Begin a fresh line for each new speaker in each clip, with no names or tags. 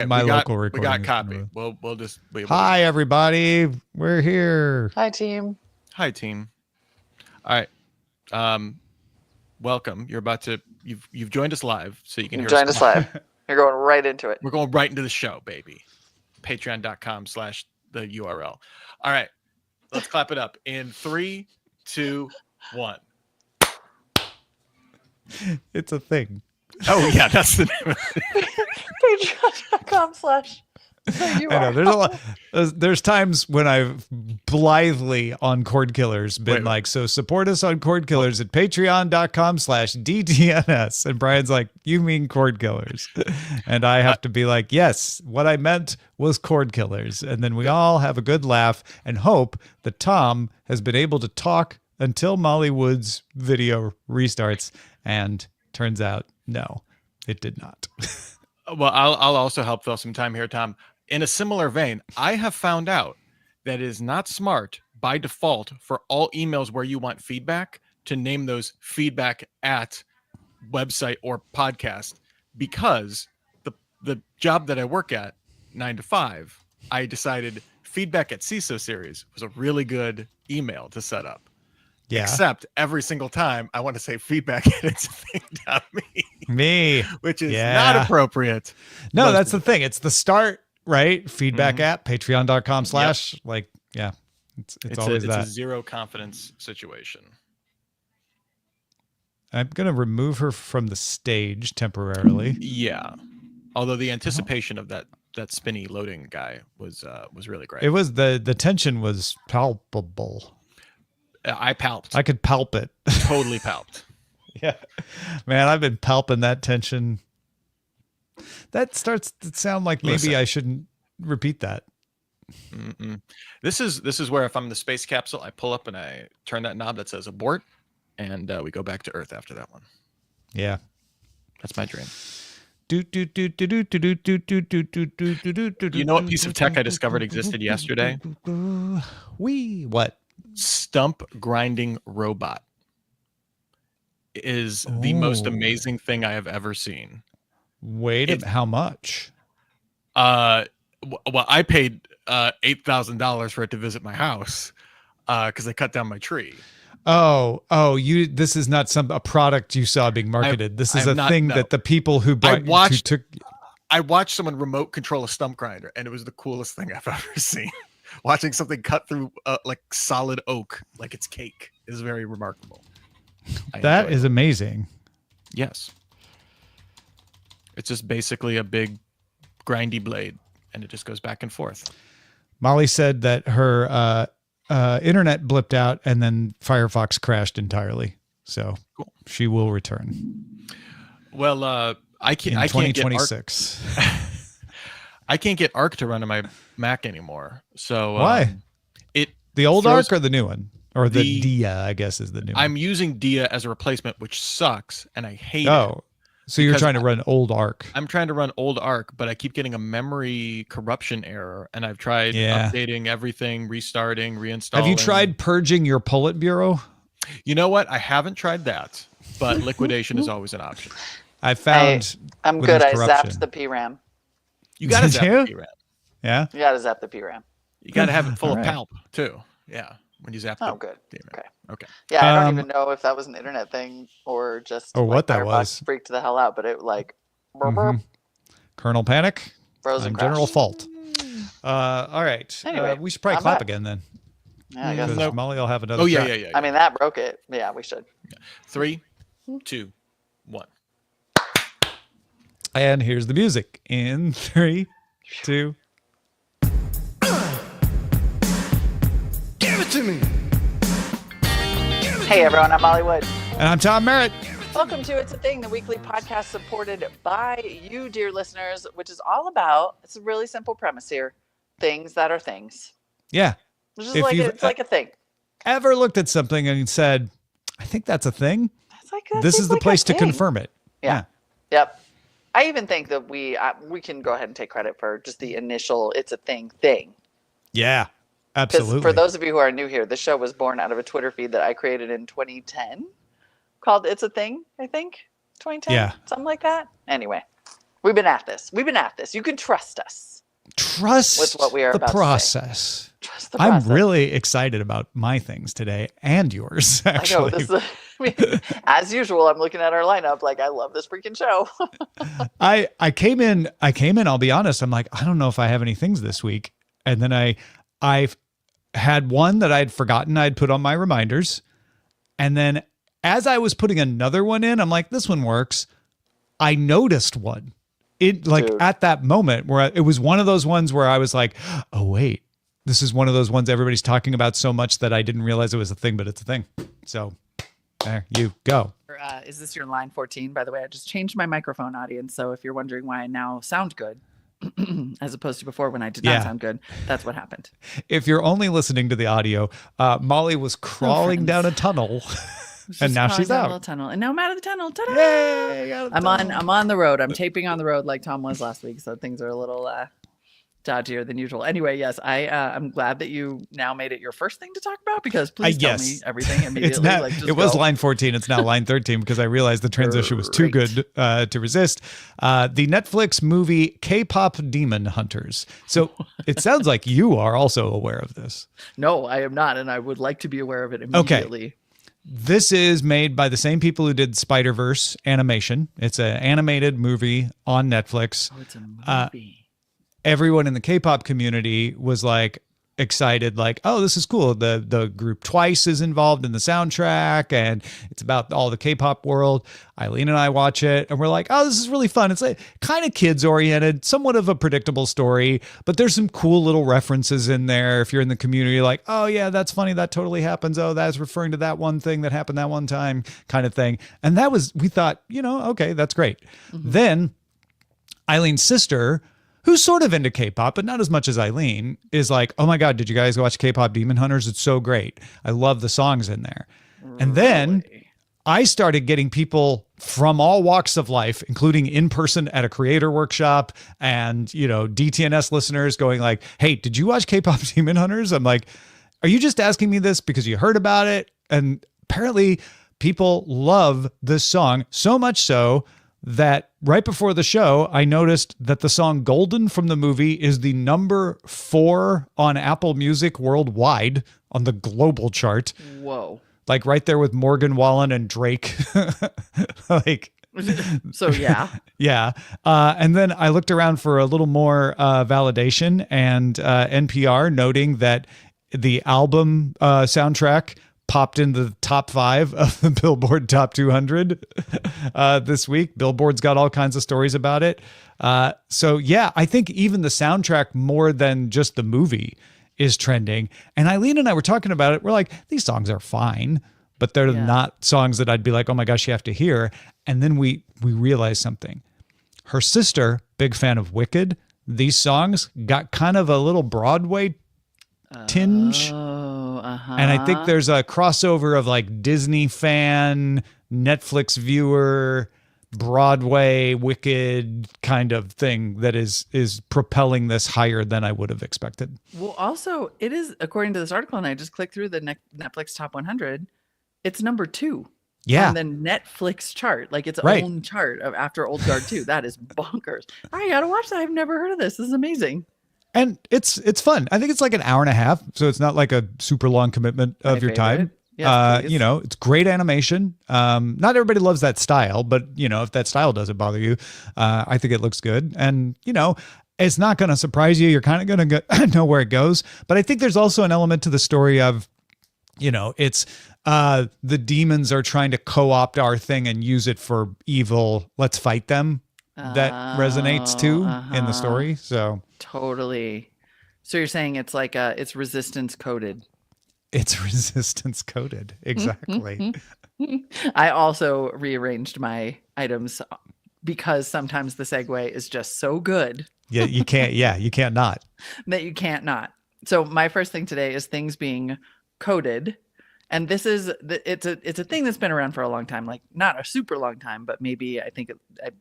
My local
We
recording.
got copy. We'll just.
Hi, everybody. We're here.
Hi, team.
Hi, team. All right. Welcome. You've joined us live, so you can hear us.
Join us live. You're going right into it.
We're going right into the show, baby. Patreon.com/the URL. All right. Let's clap it up in 3, 2, 1.
It's a thing.
Oh yeah, that's the name of it.
Patreon.com/.
I know there's a lot. There's times when I've blithely on Cord Killers been like, so support us on Cord Killers at patreon.com/DTNS. And Brian's like, you mean Cord Killers? And I have to be like, yes, what I meant was Cord Killers. And then we all have a good laugh and hope that Tom has been able to talk until Molly Wood's video restarts. And turns out, no, it did not.
Well, I'll also help fill some time here, Tom. In a similar vein, I have found out that it is not smart by default for all emails where you want feedback to name those feedback at website or podcast, because the job that I work at 9 to 5, I decided feedback at CISO series was a really good email to set up. Yeah. Except every single time I want to say feedback at it's a thing.me. Which is not appropriate.
No, that's the thing. It's the start, right? Feedback at patreon.com/ like, yeah, it's always that.
It's a zero confidence situation.
I'm going to remove her from the stage temporarily.
Yeah. Although the anticipation of that spinny loading guy was really great.
It was the tension was palpable.
I palped.
I could palp it.
Totally palped.
Yeah. Man, I've been palping that tension. That starts to sound like maybe I shouldn't repeat that.
This is where if I'm in the space capsule, I pull up and I turn that knob that says abort, and we go back to Earth after that one.
Yeah.
That's my dream. You know what piece of tech I discovered existed yesterday?
What?
Stump grinding robot is the most amazing thing I have ever seen.
Wait, how much?
Well, I paid $8,000 for it to visit my house because I cut down my tree.
This is not a product you saw being marketed. This is a thing that the people who
I watched someone remote control a stump grinder, and it was the coolest thing I've ever seen. Watching something cut through like solid oak, like it's cake, is very remarkable.
That is amazing.
Yes. It's just basically a big grindy blade, and it just goes back and forth.
Molly said that her internet blipped out and then Firefox crashed entirely. So she will return.
Well, I can't
2026.
I can't get Arc to run on my Mac anymore. So
why? The old Arc or the new one? Or the Dia, I guess, is the new one.
I'm using Dia as a replacement, which sucks, and I hate it.
So you're trying to run old Arc.
I'm trying to run old Arc, but I keep getting a memory corruption error, and I've tried updating everything, restarting, reinstalling.
Have you tried purging your Politburo?
You know what? I haven't tried that, but liquidation is always an option.
I found
I'm good. I zapped the PRAM.
You got to zap the PRAM.
Yeah?
You got to zap the PRAM.
You got to have it full of palp, too. Yeah. When you zap the
good.
PRAM. Okay.
Yeah, I don't even know if that was an internet thing or just
what that was.
Freaked the hell out, but it
Kernel panic.
Frozen
general fault. All right.
Anyway,
we should probably clap again then.
Yeah, I guess
so. Molly will have another.
Yeah.
I mean, that broke it. Yeah, we should.
3, 2, 1.
And here's the music in 3, 2.
Give it to me.
Hey everyone, I'm Molly Wood.
And I'm Tom Merritt.
Welcome to It's a Thing, the weekly podcast supported by you, dear listeners, which is all about, it's a really simple premise here, things that are things.
Yeah.
It's just like a thing.
Ever looked at something and said, I think that's a thing?
This
is the place to confirm it.
Yeah. Yep. I even think that we can go ahead and take credit for just the initial "it's a thing" thing.
Yeah, absolutely.
For those of you who are new here, the show was born out of a Twitter feed that I created in 2010 called "It's a Thing." I think 2010, something like that. Anyway, We've been at this. You can trust us.
Trust
with what we are
the
about to say.
process.
Trust the
I'm
process.
really excited about my things today and yours, actually.
I know this is, as usual, I'm looking at our lineup like I love this freaking show.
I came in, I'll be honest, I'm like, I don't know if I have any things this week. And then I had one that I'd forgotten I'd put on my reminders. And then as I was putting another one in, I'm like, this one works. I noticed one. It like
Dude.
at that moment where it was one of those ones where I was like, oh wait, this is one of those ones everybody's talking about so much that I didn't realize it was a thing, but it's a thing. So there you go.
Is this your line 14? By the way, I just changed my microphone, audience. So if you're wondering why I now sound good, as opposed to before when I did not sound good, that's what happened.
If you're only listening to the audio, Molly was crawling down a tunnel. And now she's out.
Tunnel. And now I'm out of the tunnel. Ta-da!
Yay, out of the tunnel.
I'm on the road. I'm taping on the road like Tom was last week, so things are a little dodgier than usual. Anyway, yes, I'm glad that you now made it your first thing to talk about, because please tell me everything immediately.
It's not,
like,
it was line 14. It's now line 13 because I realized the transition was too good to resist. The Netflix movie K-pop Demon Hunters. So it sounds like you are also aware of this.
No, I am not, and I would like to be aware of it immediately.
Okay. This is made by the same people who did Spider-Verse animation. It's an animated movie on Netflix.
Oh, it's a movie.
Everyone in the K-pop community was like excited, like, oh, this is cool. The group Twice is involved in the soundtrack, and it's about all the K-pop world. Eileen and I watch it, and we're like, oh, this is really fun. It's like kind of kids-oriented, somewhat of a predictable story, but there's some cool little references in there. If you're in the community, like, oh yeah, that's funny, that totally happens. Oh, that's referring to that one thing that happened that one time, kind of thing. And we thought, okay, that's great. Mm-hmm. Then Eileen's sister, who's sort of into K-pop, but not as much as Eileen, is like, oh my God, did you guys watch K-pop Demon Hunters? It's so great. I love the songs in there. And then I started getting people from all walks of life, including in person at a creator workshop and, DTNS listeners going like, hey, did you watch K-pop Demon Hunters? I'm like, are you just asking me this because you heard about it? And apparently people love this song so much so that right before the show, I noticed that the song Golden from the movie is the number 4 on Apple Music worldwide on the global chart.
Whoa.
Like right there with Morgan Wallen and Drake. Like,
so yeah.
Yeah. And then I looked around for a little more validation, and NPR noting that the album soundtrack popped into the top 5 of the Billboard Top 200 this week. Billboard's got all kinds of stories about it. So yeah, I think even the soundtrack more than just the movie is trending. And Eileen and I were talking about it. We're like, these songs are fine, but they're not songs that I'd be like, oh my gosh, you have to hear. And then we realized something. Her sister, big fan of Wicked. These songs got kind of a little Broadway tinge. And I think there's a crossover of like Disney fan, Netflix viewer, Broadway, Wicked kind of thing that is propelling this higher than I would have expected.
Well, also, it is, according to this article, and I just clicked through the Netflix Top 100, it's number 2.
Yeah.
On the Netflix chart, like its own chart of after Old Guard 2. That is bonkers. I gotta watch that. I've never heard of this. This is amazing.
And it's fun. I think it's like an hour and a half, so it's not like a super long commitment of your time.
Yes,
it's great animation. Not everybody loves that style, but if that style doesn't bother you, I think it looks good. And it's not going to surprise you. You're kind of going to know where it goes. But I think there's also an element to the story of, it's the demons are trying to co-opt our thing and use it for evil. Let's fight them. That resonates too in the story. So
totally. So you're saying it's like it's resistance coded.
It's resistance coded. Exactly.
I also rearranged my items because sometimes the segue is just so good.
Yeah, you can't. Yeah, you can't not.
That you can't not. So my first thing today is things being coded. And this is it's a thing that's been around for a long time, like not a super long time, but maybe I think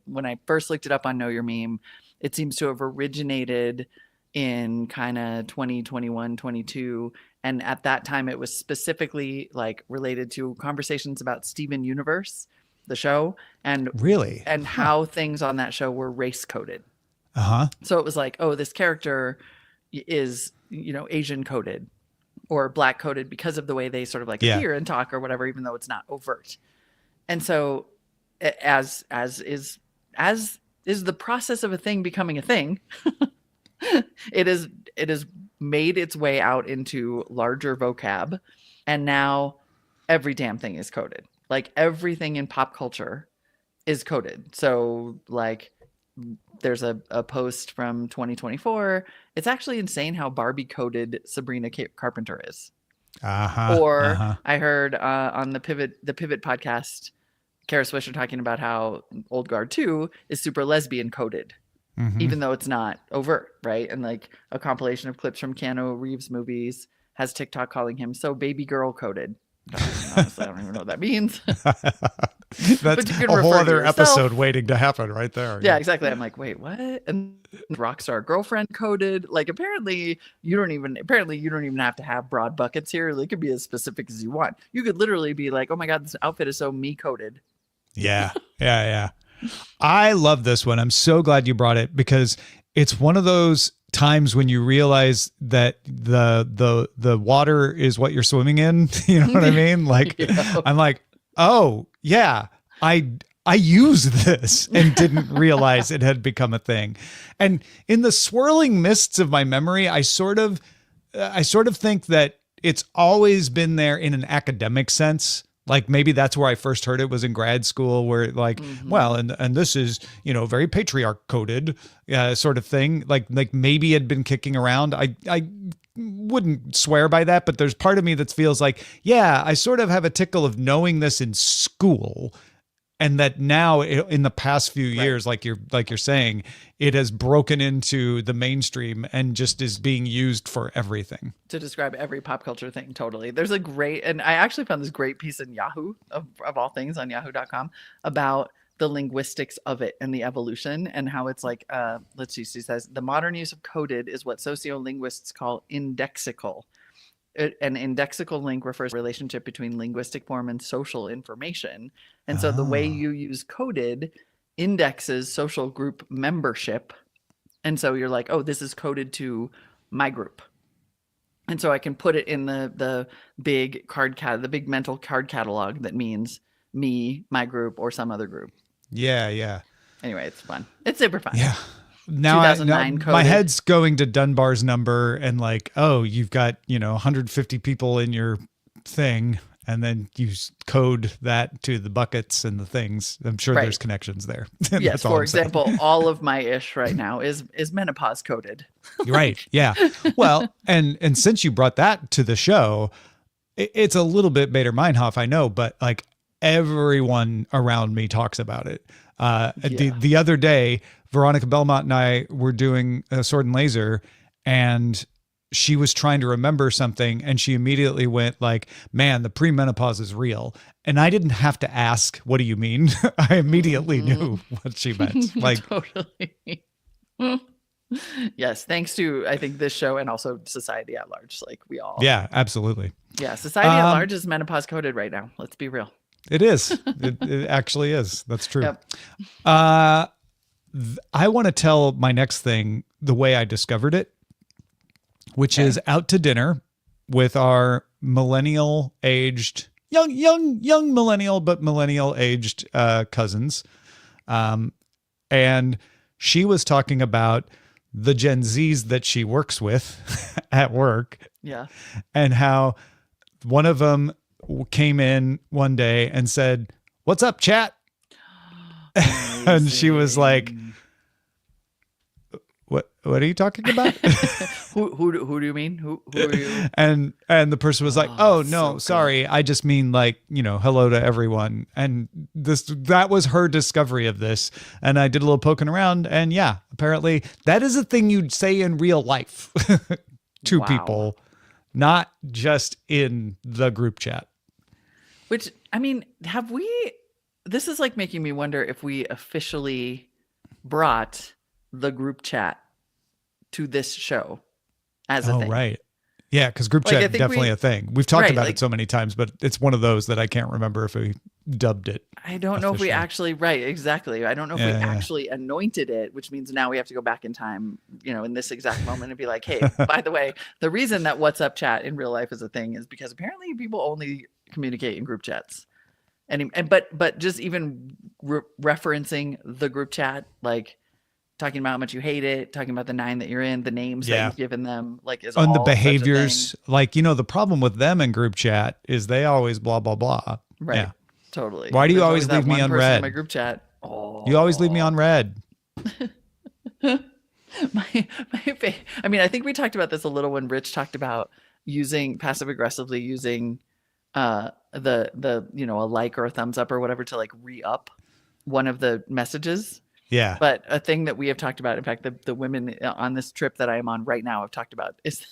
when I first looked it up on Know Your Meme, it seems to have originated in kind of 2021, 22. And at that time, it was specifically like related to conversations about Steven Universe, the show and
Really?
how things on that show were race coded.
Uh-huh.
So it was like, oh, this character is, Asian coded or black coded because of the way they sort of like
Yeah.
appear and talk or whatever, even though it's not overt. And so as is the process of a thing becoming a thing, it is made its way out into larger vocab, and now every damn thing is coded. Like everything in pop culture is coded. So like there's a post from 2024. It's actually insane how Barbie coded Sabrina Carpenter is. Or I heard on the Pivot podcast, Kara Swisher talking about how Old Guard 2 is super lesbian coded, even though it's not overt, right? And like a compilation of clips from Keanu Reeves movies has TikTok calling him so baby girl coded. Honestly, I don't even know what that means.
That's a whole other episode waiting to happen right there.
Yeah, exactly. I'm like, wait, what? And Rockstar Girlfriend coded. Like apparently you don't even have to have broad buckets here. It could be as specific as you want. You could literally be like, oh my God, this outfit is so me coded.
Yeah. I love this one. I'm so glad you brought it because it's one of those times when you realize that the water is what you're swimming in. You know what I mean? Like I'm like, oh yeah, I use this and didn't realize it had become a thing. And in the swirling mists of my memory, I sort of think that it's always been there in an academic sense. Like maybe that's where I first heard it was in grad school where like, well, and this is, very patriarch coded sort of thing. Like maybe it had been kicking around. I wouldn't swear by that, but there's part of me that feels like, yeah, I sort of have a tickle of knowing this in school. And that now in the past few years, like you're saying, it has broken into the mainstream and just is being used for everything.
To describe every pop culture thing, totally. There's a great, and I actually found this great piece in Yahoo, of all things on yahoo.com, about the linguistics of it and the evolution and how it's like, let's see, she says, the modern use of coded is what sociolinguists call indexical. An indexical link refers to the relationship between linguistic form and social information. And so the way you use coded indexes social group membership. And so you're like, oh, this is coded to my group. And so I can put it in the big the big mental card catalog that means me, my group, or some other group.
Yeah.
Anyway, it's fun. It's super fun.
Yeah. Now, my head's going to Dunbar's number and like, oh, you've got, 150 people in your thing. And then you code that to the buckets and the things. I'm sure there's connections there.
Yes. For example, all of my ish right now is menopause coded.
Right. Yeah. Well, and since you brought that to the show, it's a little bit Bader Meinhof, I know, but like everyone around me talks about it. The other day, Veronica Belmont and I were doing a Sword and Laser, and she was trying to remember something, and she immediately went like, man, the premenopause is real. And I didn't have to ask, what do you mean? I immediately knew what she meant. Like,
totally. Yes. Thanks to, I think, this show and also society at large. Like we all.
Yeah, absolutly.
Yeah. Society at large is menopause coded right now. Let's be real.
It is. It actually is. That's true.
Yep.
I want to tell my next thing the way I discovered it, which is out to dinner with our millennial aged, young millennial, but millennial aged cousins. And she was talking about the Gen Zs that she works with at work.
Yeah.
And how one of them came in one day and said, "What's up, chat?" And she was like, What are you talking about?
who do you mean? Who are you?
And the person was like, "Oh no, so sorry. I just mean like, hello to everyone." And that was her discovery of this. And I did a little poking around, and yeah, apparently that is a thing you'd say in real life to people, not just in the group chat.
Which, I mean, this is like making me wonder if we officially brought the group chat to this show as a thing. Oh,
right. Yeah, because group chat is definitely a thing. We've talked about it so many times, but it's one of those that I can't remember if we dubbed it.
I don't know if we
officially.
actually, right, exactly. I don't know if we
Yeah, yeah.
actually anointed it, which means now we have to go back in time, in this exact moment and be like, hey, by the way, the reason that WhatsApp chat in real life is a thing is because apparently people only communicate in group chats. But just even referencing the group chat, like talking about how much you hate it, talking about the 9 that you're in, the names that you've given them, like is
On the
all such a
behaviors,
thing.
like, the problem with them in group chat is they always blah, blah, blah.
Right.
Yeah.
Totally.
Why do you
There's
always
that
leave me
one
on
person in
red?
my group chat. Oh.
You always leave me on red.
I mean, I think we talked about this a little when Rich talked about using passive aggressively using a like or a thumbs up or whatever to like re-up one of the messages.
Yeah.
But a thing that we have talked about, in fact, the women on this trip that I am on right now have talked about is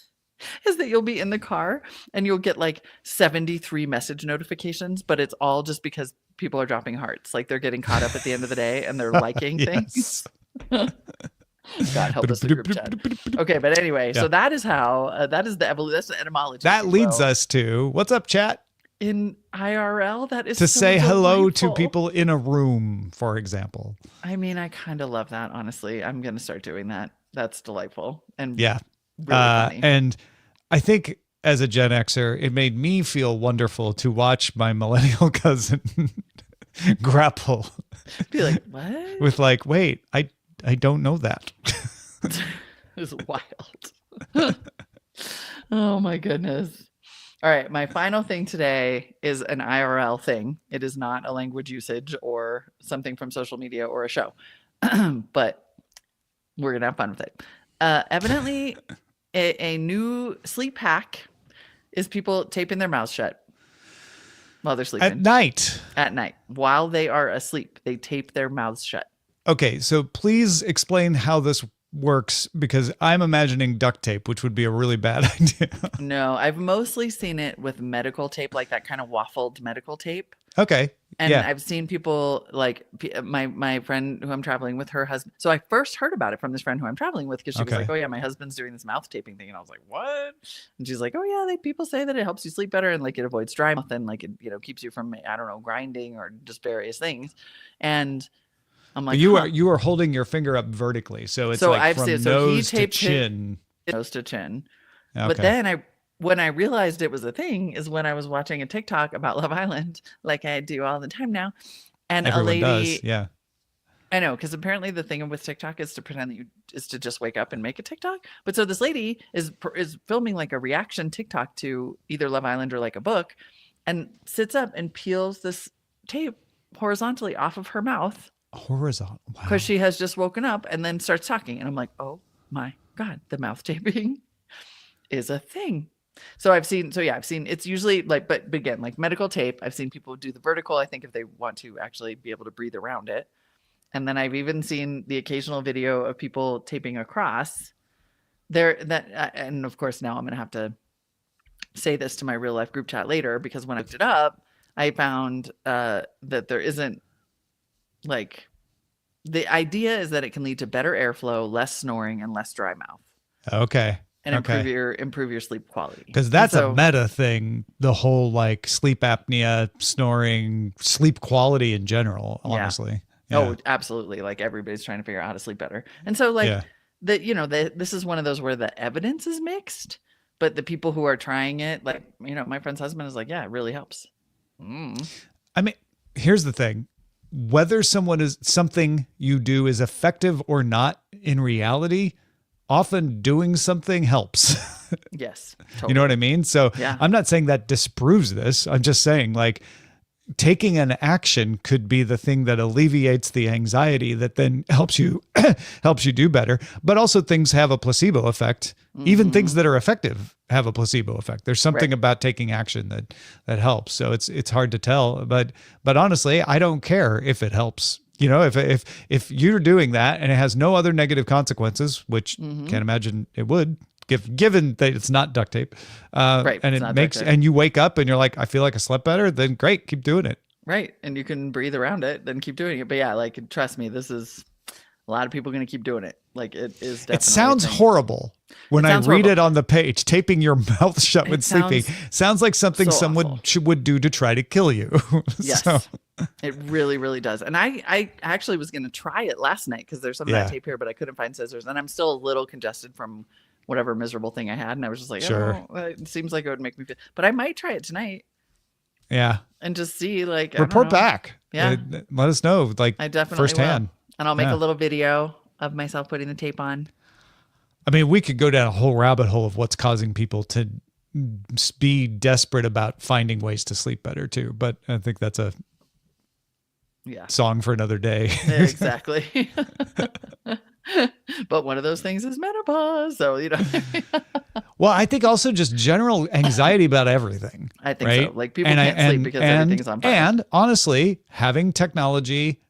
that you'll be in the car and you'll get like 73 message notifications, but it's all just because people are dropping hearts. Like they're getting caught up at the end of the day and they're liking things. God help us, the group chat. Okay, but anyway, so that is how, that's the etymology.
That leads us to, what's up, chat?
In IRL, that is
To
so
say hello to
delightful.
people in a room, for example.
I mean, I kind of love that, honestly. I'm going to start doing that. That's delightful. And
Yeah.
really funny.
And I think as a Gen Xer, it made me feel wonderful to watch my millennial cousin grapple
Be like, what?
with like, wait, I don't know that.
It's wild. Oh my goodness. All right, my final thing today is an IRL thing. It is not a language usage or something from social media or a show, but we're gonna have fun with it. Evidently, a new sleep hack is people taping their mouths shut while they're sleeping
At night.
At night, while they are asleep, they tape their mouths shut.
Okay, so please explain how this works, because I'm imagining duct tape, which would be a really bad idea.
No, I've mostly seen it with medical tape, like that kind of waffled medical tape.
Okay.
And
yeah.
I've seen people like my friend who I'm traveling with, her husband. So I first heard about it from this friend who I'm traveling with because she was like, oh yeah, my husband's doing this mouth taping thing. And I was like, what? And she's like, oh yeah, people say that it helps you sleep better and like it avoids dry mouth and like it, keeps you from, I don't know, grinding or just various things. And I'm like,
you are holding your finger up vertically. So it's like from nose to chin.
Nose to chin.
Okay.
But then when I realized it was a thing is when I was watching a TikTok about Love Island, like I do all the time now. And
everyone
a lady
does. Yeah.
I know, because apparently the thing with TikTok is to pretend that is to just wake up and make a TikTok. But so this lady is filming like a reaction TikTok to either Love Island or like a book, and sits up and peels this tape horizontally off of her mouth.
Horizontal. Wow.
Because she has just woken up and then starts talking. And I'm like, oh my God, the mouth taping is a thing. So I've seen it's usually like, but again, like medical tape, I've seen people do the vertical, I think if they want to actually be able to breathe around it. And then I've even seen the occasional video of people taping across there and of course now I'm going to have to say this to my real life group chat later, because when I looked it up, I found that there isn't, like, the idea is that it can lead to better airflow, less snoring, and less dry mouth.
Okay.
And improve your sleep quality.
Because that's a meta thing, the whole like sleep apnea, snoring, sleep quality in general, honestly.
Yeah. Oh, absolutely. Like everybody's trying to figure out how to sleep better. And so like this is one of those where the evidence is mixed, but the people who are trying it, like, my friend's husband is like, yeah, it really helps.
I mean, here's the thing. Whether something you do is effective or not, in reality, often doing something helps.
Yes. Totally.
You know what I mean? So
yeah.
I'm not saying that disproves this. I'm just saying, like, taking an action could be the thing that alleviates the anxiety that then helps you do better. But also things have a placebo effect. Even things that are effective have a placebo effect. There's something about taking action that helps. So it's hard to tell, but honestly, I don't care if it helps. If you're doing that and it has no other negative consequences, which can't imagine it would, given that it's not duct tape, and it makes, and you wake up and you're like, I feel like I slept better, then great, keep doing it.
Right. And you can breathe around it, then keep doing it. But yeah, like, trust me, this is a lot of people going to keep doing it. Like, it is definitely.
It sounds horrible when I read it on the page. Taping your mouth shut when sleeping sounds like something someone would do to try to kill you.
Yes. It really, really does. And I actually was going to try it last night because there's some of
Yeah.
that tape here, but I couldn't find scissors. And I'm still a little congested from whatever miserable thing I had. And I was just like,
Sure.
oh, it seems like it would make me feel. But I might try it tonight
Yeah.
and just see, like, I don't
Report
know.
back.
Yeah.
Let us know, like,
I definitely
firsthand.
will. And I'll make
Yeah.
a little video of myself putting the tape on.
I mean, we could go down a whole rabbit hole of what's causing people to be desperate about finding ways to sleep better too. But I think that's a
Yeah.
song for another day.
Exactly. But one of those things is menopause. So,
Well, I think also just general anxiety about everything.
I think
right?
so. Like people can't sleep because everything's on fire.
And honestly, having technology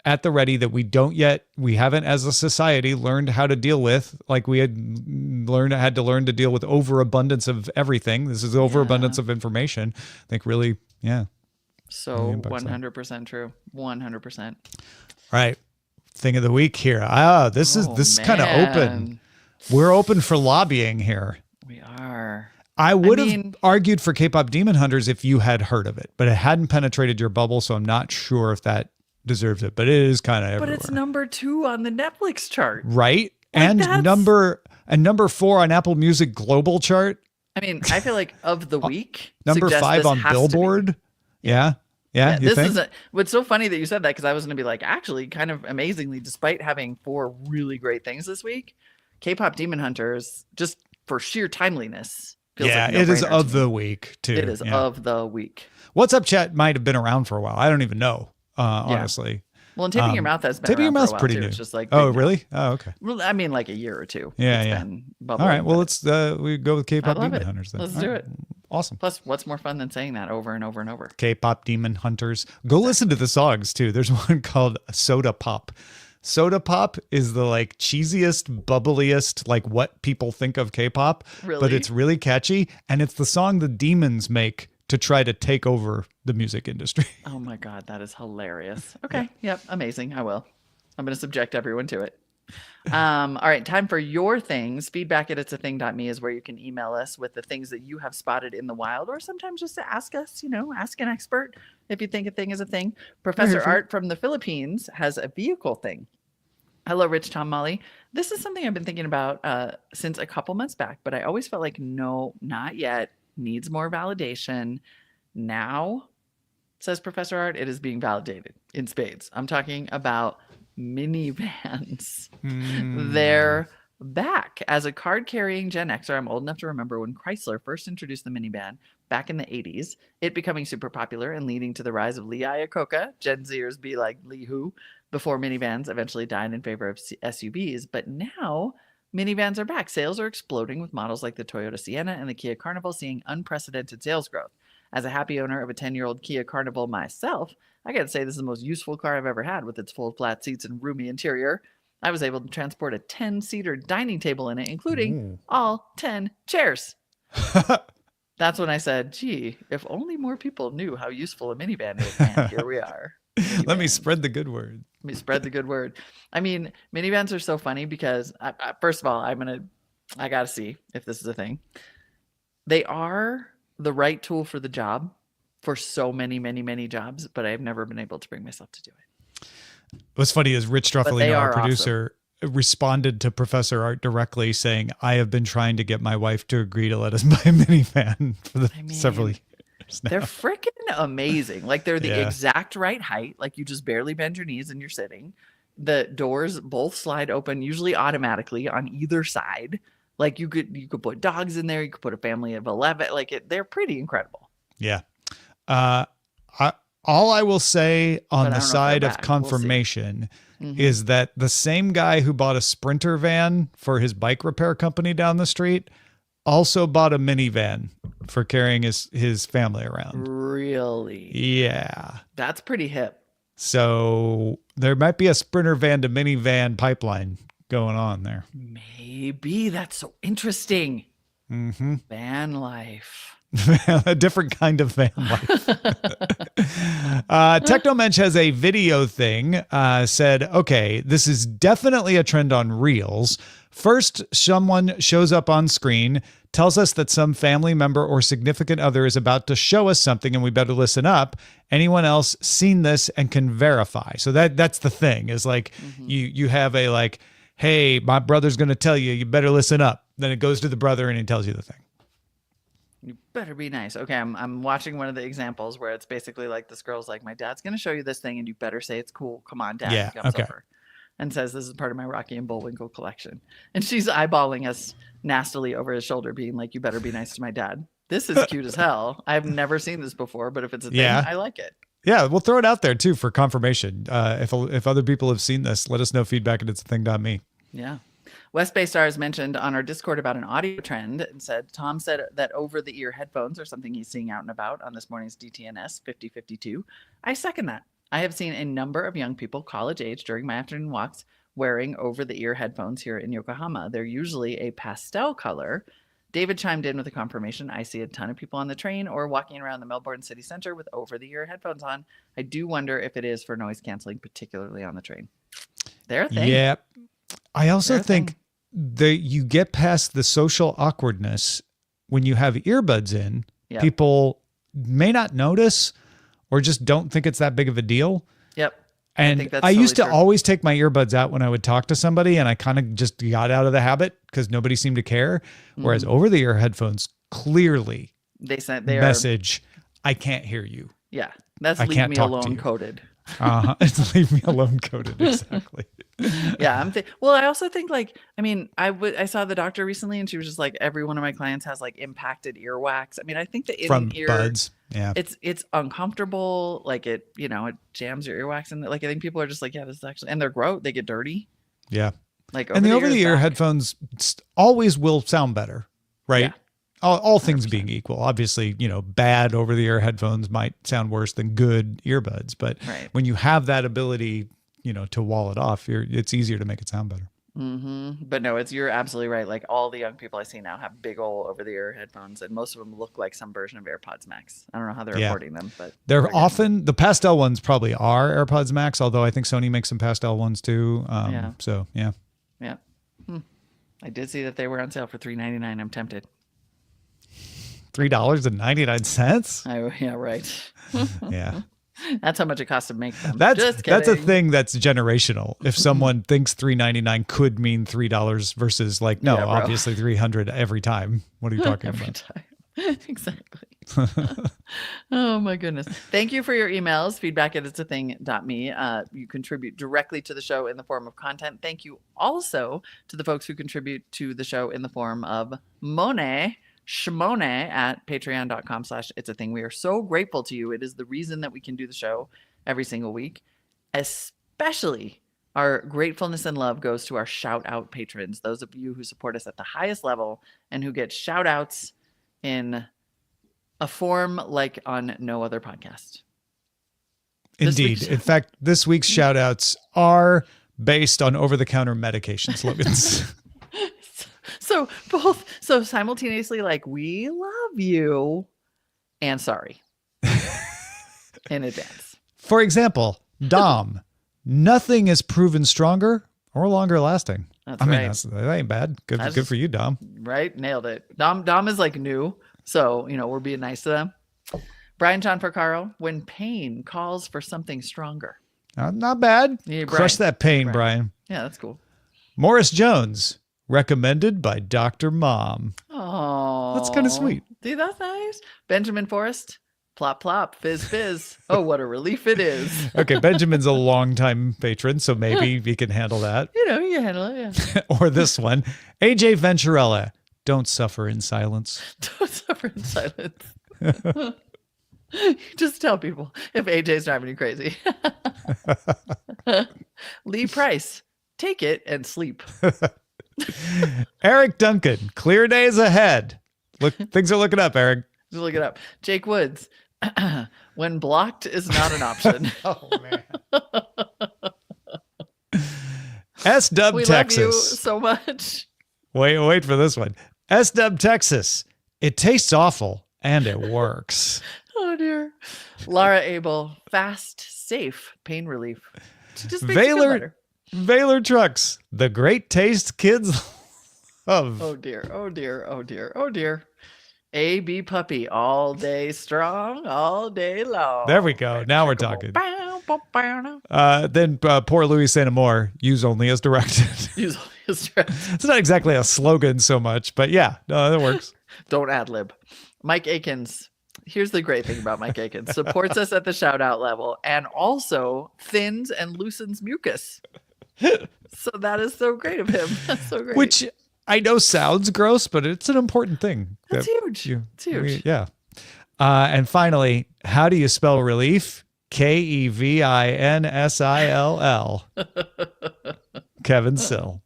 at the ready that we haven't as a society learned how to deal with, like we had to learn to deal with overabundance of everything. This is overabundance of information. I think really, yeah.
So
impacts that.
100% true. 100%.
All right. Thing of the week here. This is kind of open. We're open for lobbying here.
We are.
I would have argued for K-pop Demon Hunters if you had heard of it, but it hadn't penetrated your bubble, so I'm not sure if that deserves it. But it is kind of everywhere.
But it's number 2 on the Netflix chart.
Right?
Like
And number 4 on Apple Music Global chart.
I mean, I feel like of the week,
Number
suggests
5
this
on
has to be.
Billboard. Yeah. Yeah. You
This
think?
is what's so funny that you said that, because I was going to be like, actually, kind of amazingly, despite having 4 really great things this week, K-pop Demon Hunters, just for sheer timeliness, feels like
it is
no-brainer
of
to me.
the week too.
It is
Yeah.
of the week.
What's Up Chat might have been around for a while. I don't even know, honestly.
Well, and Taping Your Mouth has been
Taping Your
around
Mouth's
for a while
pretty
too.
new.
It's just like,
Oh,
big-
really? Oh, okay.
Well, I mean, like a year or two.
Yeah,
It's
yeah.
been
All
bubbling,
right. Well,
but
we go with K-pop
I love
Demon
it.
Hunters then.
Let's
All
do
right.
it.
Awesome.
Plus, what's more fun than saying that over and over and over?
K-pop Demon Hunters. Go listen to the songs too. There's one called Soda Pop. Soda Pop is the like cheesiest, bubbliest, like what people think of K-pop, but
Really?
it's really catchy, and it's the song the demons make to try to take over the music industry.
Oh my God, that is hilarious. Okay. Yep. Amazing. I will. I'm going to subject everyone to it. All right. Time for your things. Feedback at it'sathing.me is where you can email us with the things that you have spotted in the wild, or sometimes just to ask us, ask an expert if you think a thing is a thing. Professor Art from the Philippines has a vehicle thing. Hello, Rich, Tom, Molly. This is something I've been thinking about since a couple months back, but I always felt like, no, not yet. Needs more validation. Now, says Professor Art, it is being validated in spades. I'm talking about minivans. They're back. As a card-carrying Gen Xer, I'm old enough to remember when Chrysler first introduced the minivan back in the 80s, it becoming super popular and leading to the rise of Lee Iacocca. Gen Zers be like, Lee who? Before minivans eventually died in favor of SUVs. But now, minivans are back. Sales are exploding with models like the Toyota Sienna and the Kia Carnival seeing unprecedented sales growth. As a happy owner of a 10-year-old Kia Carnival myself, I got to say this is the most useful car I've ever had with its full flat seats and roomy interior. I was able to transport a 10-seater dining table in it, including all 10 chairs. That's when I said, gee, if only more people knew how useful a minivan is, and here we are.
Let me
Minivans.
spread the good word.
Let me spread the good word. I mean, minivans are so funny because, first of all, I got to see if this is a thing. They are the right tool for the job for so many, many, many jobs, but I've never been able to bring myself to do it.
What's funny is Rich
they
Struffolino, our
are
producer, responded to Professor Art directly saying, I have been trying to get my wife to agree to let us buy a minivan for the several years now.
They're freaking amazing. Like they're the
Yeah.
exact right height. Like you just barely bend your knees and you're sitting. The doors both slide open, usually automatically on either side. Like you could put dogs in there. You could put a family of 11. They're pretty incredible.
Yeah. All I will say on
But I
the
don't know if
side
they're
of
back. We'll see.
confirmation is that the same guy who bought a Sprinter van for his bike repair company down the street also bought a minivan for carrying his family around.
Really?
Yeah.
That's pretty hip.
So there might be a Sprinter van to minivan pipeline going on there.
Maybe. That's so interesting.
Mm-hmm.
Van life.
A different kind of van life. Technomensch has a video thing, said, okay, this is definitely a trend on Reels. First, someone shows up on screen, tells us that some family member or significant other is about to show us something and we better listen up. Anyone else seen this and can verify? So that's the thing is like you have a like, hey, my brother's going to tell you, you better listen up. Then it goes to the brother and he tells you the thing.
You better be nice. Okay, I'm watching one of the examples where it's basically like this girl's like, my dad's going to show you this thing and you better say it's cool. Come on, dad.
Yeah,
He comes
okay.
over and says, this is part of my Rocky and Bullwinkle collection. And she's eyeballing us nastily over his shoulder, being like, you better be nice to my dad. This is cute as hell. I've never seen this before, but if it's a thing, I like it.
Yeah, we'll throw it out there too for confirmation. If other people have seen this, let us know feedback at itsthing.me.
Yeah. West Bay Stars mentioned on our Discord about an audio trend and said, Tom said that over-the-ear headphones are something he's seeing out and about on this morning's DTNS 5052. I second that. I have seen a number of young people, college age, during my afternoon walks wearing over-the-ear headphones here in Yokohama. They're usually a pastel color. David chimed in with a confirmation. I see a ton of people on the train or walking around the Melbourne city center with over-the-ear headphones on. I do wonder if it is for noise canceling, particularly on the train. They're a thing.
Yeah. I also think that you get past the social awkwardness when you have earbuds in.
Yep.
People may not notice or just don't think it's that big of a deal.
Yep.
And I used to always take my earbuds out when I would talk to somebody, and I kind of just got out of the habit because nobody seemed to care. Whereas over-the-ear headphones clearly
they
message, I can't hear you.
Yeah, that's leave me alone coded.
It's leave me alone coded, exactly.
Yeah, well, I also think I saw the doctor recently, and she was just like, every one of my clients has like impacted earwax. I mean, I think the in-ear
buds, yeah,
it's uncomfortable. Like it jams your earwax, and like I think people are just like, yeah, this is actually, and they're gross. They get dirty.
Yeah,
like
and the over-the-ear headphones always will sound better, right? Yeah. All things 100%. Being equal, obviously, bad over-the-ear headphones might sound worse than good earbuds, but when you have that ability, to wall it off, it's easier to make it sound better.
But no, you're absolutely right. Like all the young people I see now have big old over-the-ear headphones, and most of them look like some version of AirPods Max. I don't know how they're affording them, but
they're often the pastel ones probably are AirPods Max, although I think Sony makes some pastel ones too. So yeah.
I did see that they were on sale for $3.99. I'm tempted.
$3.99.
Yeah, right.
Yeah.
That's how much it costs to make them.
That's a thing that's generational. If someone thinks $3.99 could mean $3 versus obviously $300 every time. What are you talking about?
Time. Exactly. Oh my goodness. Thank you for your emails. Feedback at it'sathing.me. You contribute directly to the show in the form of content. Thank you also to the folks who contribute to the show in the form of Shimone at patreon.com/itsatthing. We are so grateful to you. It is the reason that we can do the show every single week. Especially our gratefulness and love goes to our shout out patrons, those of you who support us at the highest level and who get shout outs in a form like on no other podcast.
Indeed. In fact, this week's shout outs are based on over-the-counter medication slogans.
So simultaneously, like, we love you and sorry in advance.
For example, Dom, nothing is proven stronger or longer lasting.
That's right.
That ain't bad. Good for you, Dom.
Right. Nailed it. Dom is like new. So, we're being nice to them. Brian John Porcaro, when pain calls for something stronger.
Not bad. Yeah, crush that pain, Brian.
Yeah, that's cool.
Morris Jones, recommended by Dr. Mom.
Oh,
that's kind of sweet.
See, that's nice. Benjamin Forrest, plop, plop, fizz, fizz. Oh, what a relief it is.
Okay, Benjamin's a longtime patron, so maybe he can handle that.
You handle it, yeah.
Or this one, AJ Venturella, don't suffer in silence.
Don't suffer in silence. Just tell people if AJ's driving you crazy. Lee Price, take it and sleep.
Eric Duncan, clear days ahead. Look, things are looking up, Eric.
Just look it up. Jake Woods, when blocked is not an option.
Oh man. S-Dub
we
Texas.
Love you so much.
Wait for this one. S-Dub Texas. It tastes awful and it works.
Oh dear. Lara Abel, fast, safe pain relief. Just makes you feel better.
Valor Trucks, the great taste kids of.
Oh dear. Oh dear. Oh dear. Oh dear. AB puppy all day strong, all day long.
There we go. Now we're talking. Then poor Louis Santamore, use only as directed.
Use his strength.
It's not exactly a slogan so much, but yeah, no, that works.
Don't ad lib. Mike Akins. Here's the great thing about Mike Akins. Supports us at the shout out level and also thins and loosens mucus. So that is so great of him. That's so great.
Which I know sounds gross, but it's an important thing.
That's huge. It's huge.
Yeah. And finally, how do you spell relief? Kevinsill. Kevin Sill.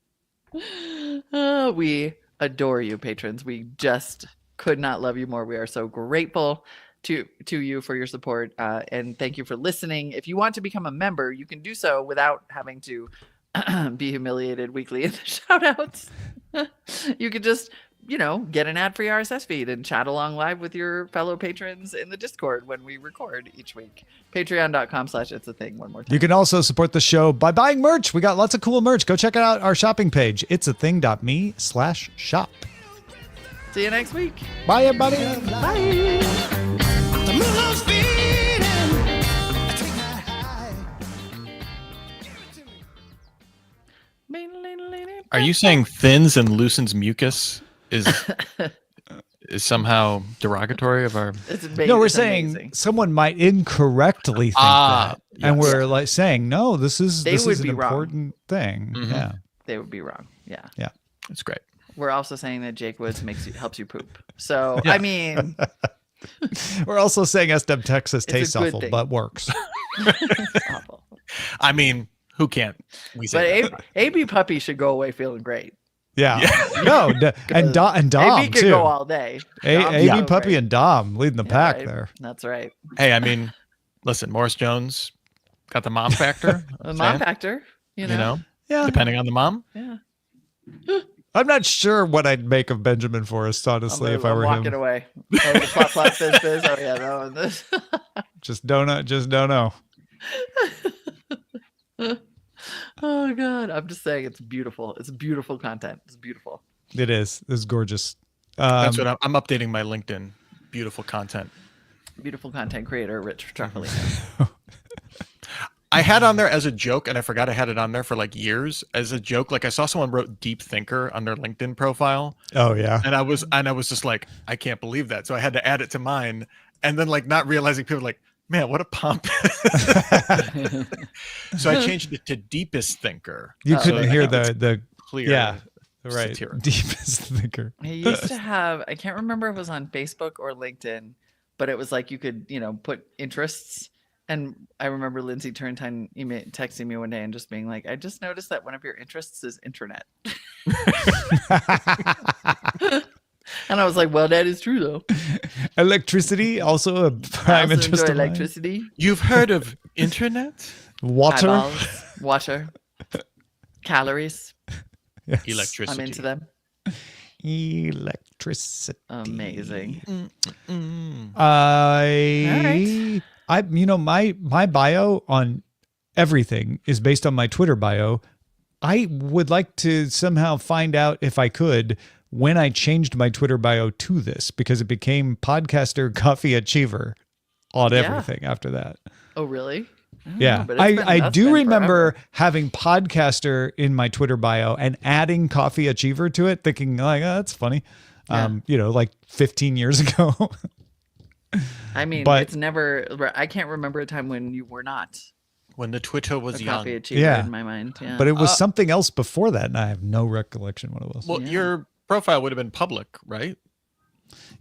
We adore you, patrons. We just could not love you more. We are so grateful to you for your support, and thank you for listening. If you want to become a member, you can do so without having to be humiliated weekly in the shout outs. You could just get an ad-free RSS feed and chat along live with your fellow patrons in the Discord when we record each week. Patreon.com/itsatthing. One more time.
You can also support the show by buying merch. We got lots of cool merch. Go check out our shopping page. itsathing.me/shop.
See you next week.
Bye, everybody.
Bye.
Are you saying thins and loosens mucus is somehow derogatory of our?
No, we're saying someone might incorrectly think that, and we're like saying, no, this is an important thing.
Mm-hmm.
Yeah,
they would be wrong. Yeah,
that's great.
We're also saying that Jake Woods helps you poop. So I mean,
we're also saying SDM Texas tastes awful,
thing.
but works.
It's awful.
I mean, who can't? We say
but AB Puppy should go away feeling great.
Yeah. No, and Dom
AB could
too.
go all day.
AB Puppy
great.
and Dom leading the pack
right.
there.
That's right.
Hey, I mean, listen, Morris Jones got the mom factor.
The mom factor. You know.
Yeah.
Depending on the mom.
Yeah.
I'm not sure what I'd make of Benjamin Forrest, honestly, if I were
walking
him.
away. Oh, the plot, plot, fizz, fizz. Oh yeah, that one. This.
Just don't know.
Oh god, I'm just saying it's beautiful. It's beautiful content. It's beautiful.
It is. It's gorgeous.
That's what I'm updating my LinkedIn. Beautiful content.
Beautiful content creator, Rich Truffaut.
I had on there as a joke, and I forgot I had it on there for like years as a joke. Like I saw someone wrote "deep thinker" on their LinkedIn profile.
Oh yeah.
And I was just like, I can't believe that. So I had to add it to mine, and then like not realizing people were like, man, what a pump. So I changed it to deepest thinker.
You couldn't hear the
clear.
Yeah. Right.
Satirical.
Deepest thinker.
He used to have, I can't remember if it was on Facebook or LinkedIn, but it was like you could, put interests. And I remember Lindsay Turrentine texting me one day and just being like, I just noticed that one of your interests is internet. And I was like, well, that is true, though.
Electricity, also a prime interest of mine.
Electricity.
You've heard of internet?
Water.
Eyeballs, water. Calories.
Yes.
Electricity.
I'm into them.
Electricity.
Amazing.
My bio on everything is based on my Twitter bio. I would like to somehow find out, if I could, when I changed my Twitter bio to this, because it became podcaster coffee achiever on everything after that.
Oh, really?
Yeah. I do remember having podcaster in my Twitter bio and adding coffee achiever to it, thinking like, oh, that's funny. Like 15 years ago.
I mean,
but
it's never, I can't remember a time when you were not.
When the Twitter was
a
young.
Coffee achiever in my mind. Yeah.
But it was something else before that, and I have no recollection what it was.
Well, your profile would have been public, right?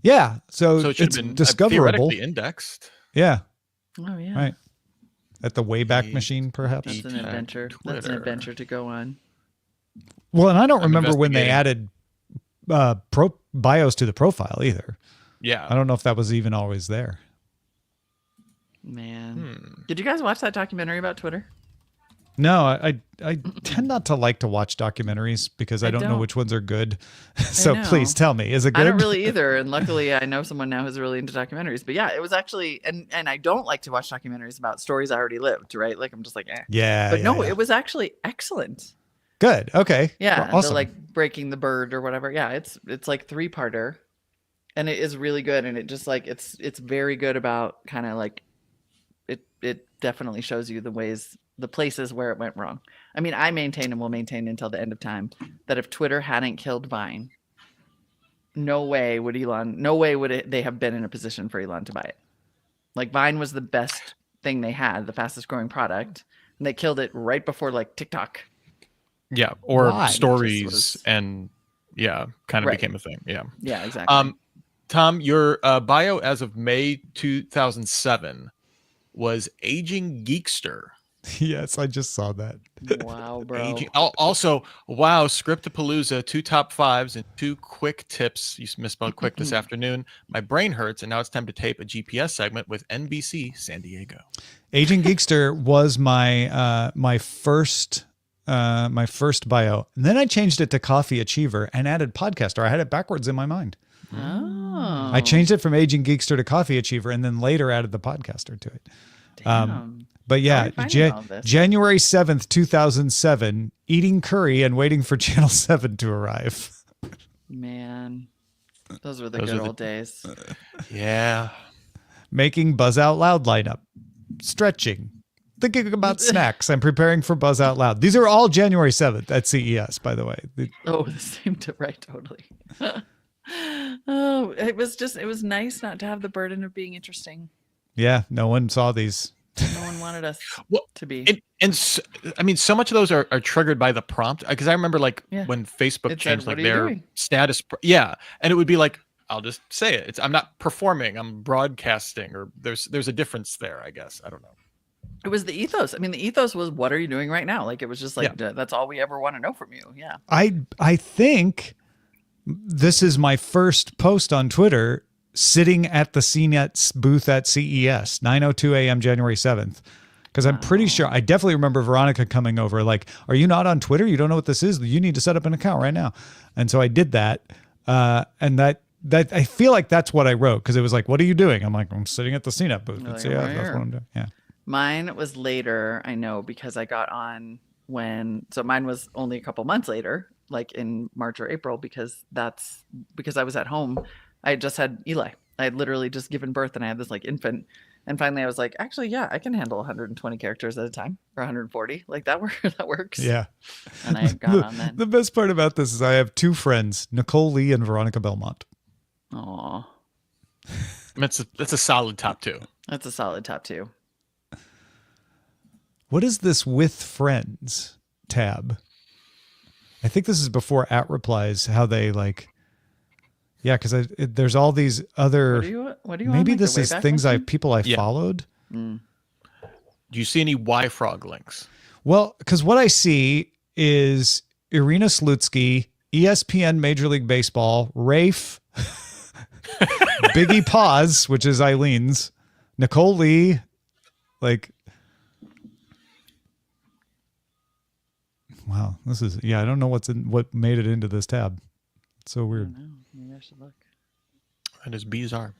Yeah. So
it should
it's
have been
discoverable.
theoretically indexed.
Yeah.
Oh, yeah.
Right. At the Wayback Machine, perhaps.
That's an adventure. That's an adventure to go on.
Well, and I don't remember when they added bios to the profile either.
Yeah.
I don't know if that was even always there.
Man. Did you guys watch that documentary about Twitter?
No, I tend not to like to watch documentaries because I don't know which ones are good. So please tell me, is it good?
I don't really either. And luckily I know someone now who's really into documentaries. But yeah, it was actually, and I don't like to watch documentaries about stories I already lived, right? Like I'm just like, eh.
Yeah.
But it was actually excellent.
Good. Okay.
Yeah,
Well, awesome.
the like breaking the bird or whatever. Yeah, it's like 3-parter, and it is really good. And it just like it's very good about kind of like it definitely shows you the places where it went wrong. I mean, I maintain and will maintain until the end of time that if Twitter hadn't killed Vine, no way would they have been in a position for Elon to buy it. Like Vine was the best thing they had, the fastest growing product, and they killed it right before like TikTok.
Yeah, or
Why?
stories
was-
and kind of
Right.
became a thing. Yeah.
Yeah, exactly.
Tom, your bio as of May 2007 was aging geekster.
Yes, I just saw that.
Wow, bro.
Also, wow, Scriptapalooza, 2 top 5s and 2 quick tips. You misspelled quick this afternoon. My brain hurts, and now it's time to tape a GPS segment with NBC San Diego.
Agent Geekster was my my first bio, and then I changed it to Coffee Achiever and added podcaster. I had it backwards in my mind.
Oh.
I changed it from Agent Geekster to Coffee Achiever, and then later added the podcaster to it.
Damn.
But
How are
yeah,
you finding all this?
January 7th, 2007, eating curry and waiting for Channel 7 to arrive.
Man, those were the
Those
good
were the-
old days.
Yeah.
Making Buzz Out Loud lineup. Stretching. Thinking about snacks. I'm preparing for Buzz Out Loud. These are all January 7th at CES, by the way.
Oh, the same to right, totally. Oh, it was nice not to have the burden of being interesting.
Yeah, no one saw these.
No one wanted us
Well,
to be.
I mean, so much of those are triggered by the prompt, because I remember like
Yeah.
when Facebook
It said,
changed
"What
like
are you
their
doing?"
status. Yeah. And it would be like, I'll just say it. I'm not performing, I'm broadcasting, or there's a difference there, I guess. I don't know.
It was the ethos. I mean, the ethos was, what are you doing right now? Like, it was just like, that's all we ever want to know from you. Yeah.
I think this is my first post on Twitter sitting at the CNET booth at CES, 9:02 a.m. January 7th. Because I'm pretty sure, I definitely remember Veronica coming over like, are you not on Twitter? You don't know what this is? You need to set up an account right now. And so I did that. And that I feel like that's what I wrote, because it was like, what are you doing? I'm like, I'm sitting at the CNET booth.
You're
It's,
like,
yeah,
"I'm
that's
here."
what I'm doing. Yeah.
Mine was later, I know, because I got on so mine was only a couple months later, like in March or April, because I was at home. I had just had Eli. I had literally just given birth, and I had this like infant. And finally I was like, actually, yeah, I can handle 120 characters at a time, or 140. Like that works.
Yeah.
And I got on then.
The best part about this is I have two friends, Nicole Lee and Veronica Belmont.
Aw,
That's a solid top 2.
that's a solid top 2.
What is this with friends tab? I think this is before @replies, how they like, yeah, because there's all these other,
What do you
maybe
on, like,
this
the
is
Wayback
things
Machine?
people I
Yeah.
followed.
Do you see any Y-Frog links?
Well, because what I see is Irina Slutsky, ESPN Major League Baseball, Rafe, Biggie Paws, which is Eileen's, Nicole Lee, like, wow, this is, yeah, I don't know what made it into this tab. It's so
I
weird.
don't know. Maybe I should look.
That is bizarre.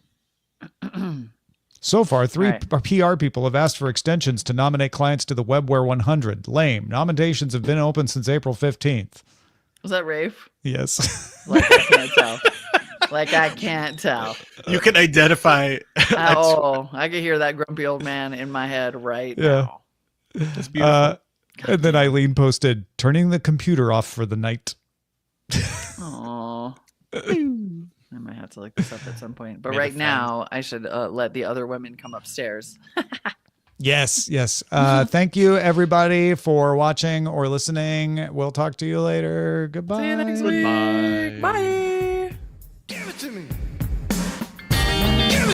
So far, three
Right.
PR people have asked for extensions to nominate clients to the WebWare 100. Lame. Nominations have been open since April 15th.
Was that Rafe?
Yes.
Like I can't tell. Like I can't tell.
You can identify.
Oh, I can hear that grumpy old man in my head right
Yeah.
now.
That's beautiful.
And then Eileen posted, turning the computer off for the night.
Oh, I might have to look this up at some point. But
Made a
right
friend.
now, I should let the other women come upstairs.
Yes. Thank you, everybody, for watching or listening. We'll talk to you later. Goodbye.
See you next
Goodbye.
week. Bye.
Give it to me.